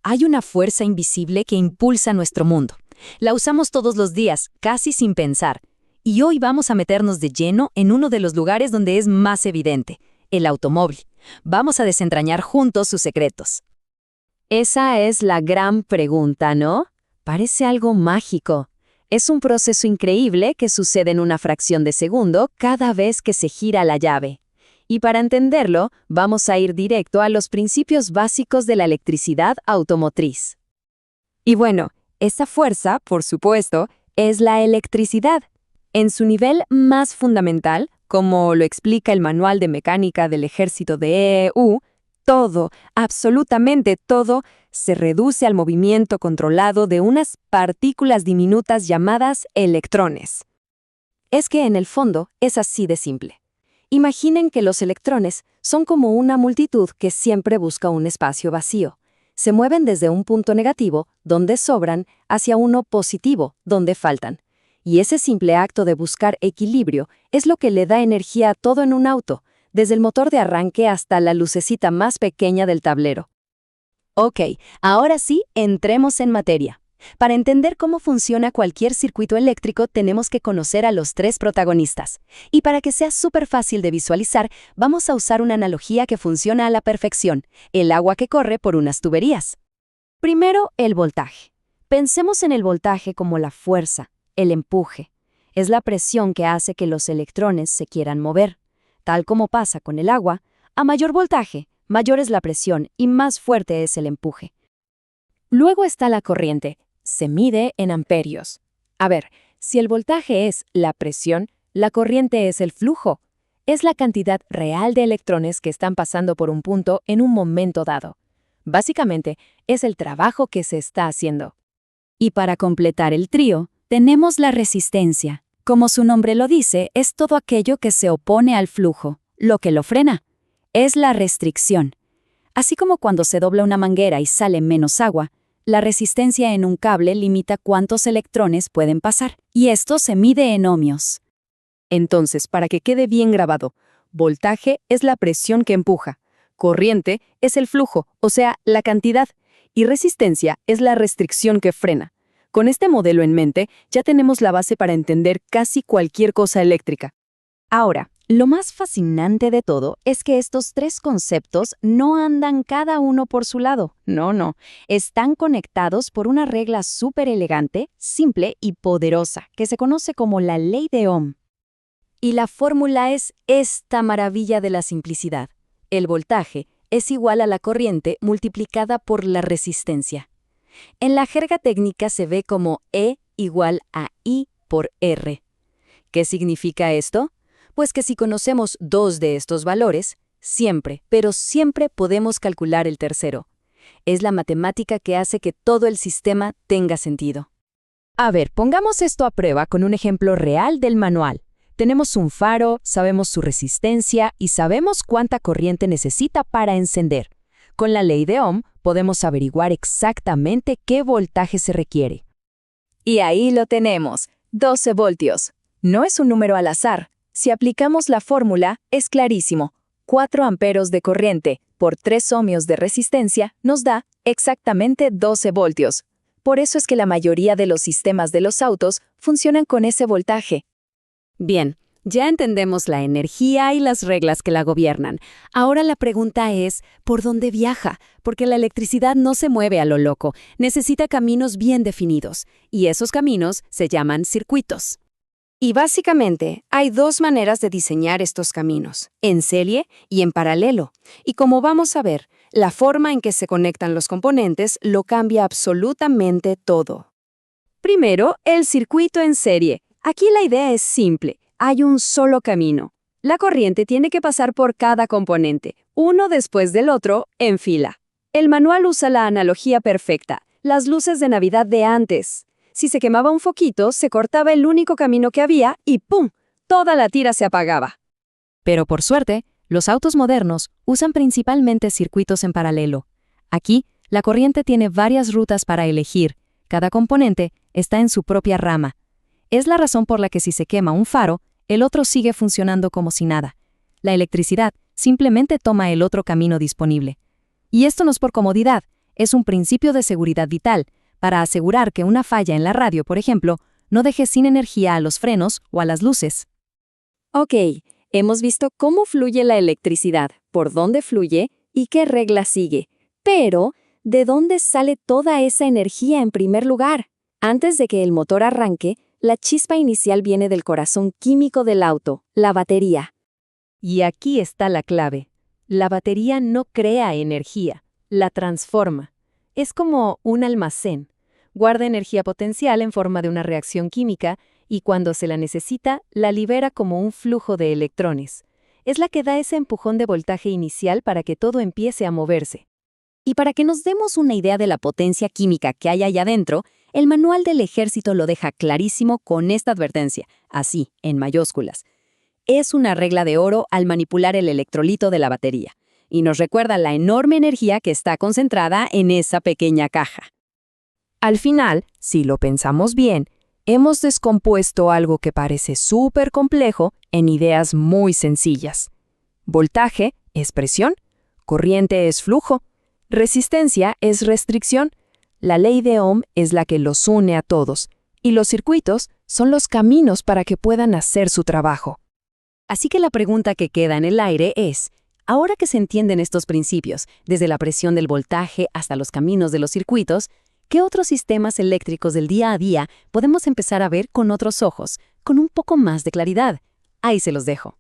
Hay una fuerza invisible que impulsa nuestro mundo. La usamos todos los días, casi sin pensar. Y hoy vamos a meternos de lleno en uno de los lugares donde es más evidente, el automóvil. Vamos a desentrañar juntos sus secretos. Esa es la gran pregunta, ¿no? Parece algo mágico. Es un proceso increíble que sucede en una fracción de segundo cada vez que se gira la llave. Y para entenderlo, vamos a ir directo a los principios básicos de la electricidad automotriz. Y bueno, esa fuerza, por supuesto, es la electricidad. En su nivel más fundamental, como lo explica el Manual de Mecánica del Ejército de EU, todo, absolutamente todo, se reduce al movimiento controlado de unas partículas diminutas llamadas electrones. Es que en el fondo es así de simple. Imaginen que los electrones son como una multitud que siempre busca un espacio vacío. Se mueven desde un punto negativo, donde sobran, hacia uno positivo, donde faltan. Y ese simple acto de buscar equilibrio es lo que le da energía a todo en un auto, desde el motor de arranque hasta la lucecita más pequeña del tablero. Ok, ahora sí, entremos en materia. Para entender cómo funciona cualquier circuito eléctrico tenemos que conocer a los tres protagonistas. Y para que sea súper fácil de visualizar, vamos a usar una analogía que funciona a la perfección, el agua que corre por unas tuberías. Primero, el voltaje. Pensemos en el voltaje como la fuerza, el empuje. Es la presión que hace que los electrones se quieran mover. Tal como pasa con el agua, a mayor voltaje, mayor es la presión y más fuerte es el empuje. Luego está la corriente. Se mide en amperios. A ver, si el voltaje es la presión, la corriente es el flujo. Es la cantidad real de electrones que están pasando por un punto en un momento dado. Básicamente, es el trabajo que se está haciendo. Y para completar el trío, tenemos la resistencia. Como su nombre lo dice, es todo aquello que se opone al flujo, lo que lo frena. Es la restricción. Así como cuando se dobla una manguera y sale menos agua, la resistencia en un cable limita cuántos electrones pueden pasar, y esto se mide en ohmios. Entonces, para que quede bien grabado, voltaje es la presión que empuja, corriente es el flujo, o sea, la cantidad, y resistencia es la restricción que frena. Con este modelo en mente, ya tenemos la base para entender casi cualquier cosa eléctrica. Ahora, lo más fascinante de todo es que estos tres conceptos no andan cada uno por su lado. No. Están conectados por una regla súper elegante, simple y poderosa, que se conoce como la ley de Ohm. Y la fórmula es esta maravilla de la simplicidad. El voltaje es igual a la corriente multiplicada por la resistencia. En la jerga técnica se ve como E igual a I por R. ¿Qué significa esto? Pues que si conocemos dos de estos valores, siempre, pero siempre podemos calcular el tercero. Es la matemática que hace que todo el sistema tenga sentido. A ver, pongamos esto a prueba con un ejemplo real del manual. Tenemos un faro, sabemos su resistencia y sabemos cuánta corriente necesita para encender. Con la ley de Ohm podemos averiguar exactamente qué voltaje se requiere. Y ahí lo tenemos, 12 voltios. No es un número al azar. Si aplicamos la fórmula, es clarísimo. 4 amperos de corriente por 3 ohmios de resistencia nos da exactamente 12 voltios. Por eso es que la mayoría de los sistemas de los autos funcionan con ese voltaje. Bien, ya entendemos la energía y las reglas que la gobiernan. Ahora la pregunta es, ¿por dónde viaja? Porque la electricidad no se mueve a lo loco, necesita caminos bien definidos, y esos caminos se llaman circuitos. Y básicamente, hay dos maneras de diseñar estos caminos, en serie y en paralelo. Y como vamos a ver, la forma en que se conectan los componentes lo cambia absolutamente todo. Primero, el circuito en serie. Aquí la idea es simple, hay un solo camino. La corriente tiene que pasar por cada componente, uno después del otro, en fila. El manual usa la analogía perfecta, las luces de Navidad de antes. Si se quemaba un foquito, se cortaba el único camino que había y ¡pum!, toda la tira se apagaba. Pero por suerte, los autos modernos usan principalmente circuitos en paralelo. Aquí, la corriente tiene varias rutas para elegir. Cada componente está en su propia rama. Es la razón por la que si se quema un faro, el otro sigue funcionando como si nada. La electricidad simplemente toma el otro camino disponible. Y esto no es por comodidad, Es un principio de seguridad vital, para asegurar que una falla en la radio, por ejemplo, no deje sin energía a los frenos o a las luces. Ok, hemos visto cómo fluye la electricidad, por dónde fluye y qué regla sigue. Pero, ¿de dónde sale toda esa energía en primer lugar? Antes de que el motor arranque, la chispa inicial viene del corazón químico del auto, la batería. Y aquí está la clave. La batería no crea energía, la transforma. Es como un almacén. Guarda energía potencial en forma de una reacción química y cuando se la necesita, la libera como un flujo de electrones. Es la que da ese empujón de voltaje inicial para que todo empiece a moverse. Y para que nos demos una idea de la potencia química que hay allá adentro, el manual del ejército lo deja clarísimo con esta advertencia, así, en mayúsculas. Es una regla de oro al manipular el electrolito de la batería, y nos recuerda la enorme energía que está concentrada en esa pequeña caja. Al final, si lo pensamos bien, hemos descompuesto algo que parece súper complejo en ideas muy sencillas. Voltaje es presión, corriente es flujo, resistencia es restricción, la ley de Ohm es la que los une a todos, y los circuitos son los caminos para que puedan hacer su trabajo. Así que la pregunta que queda en el aire es, ahora que se entienden estos principios, desde la presión del voltaje hasta los caminos de los circuitos, ¿qué otros sistemas eléctricos del día a día podemos empezar a ver con otros ojos, con un poco más de claridad? Ahí se los dejo.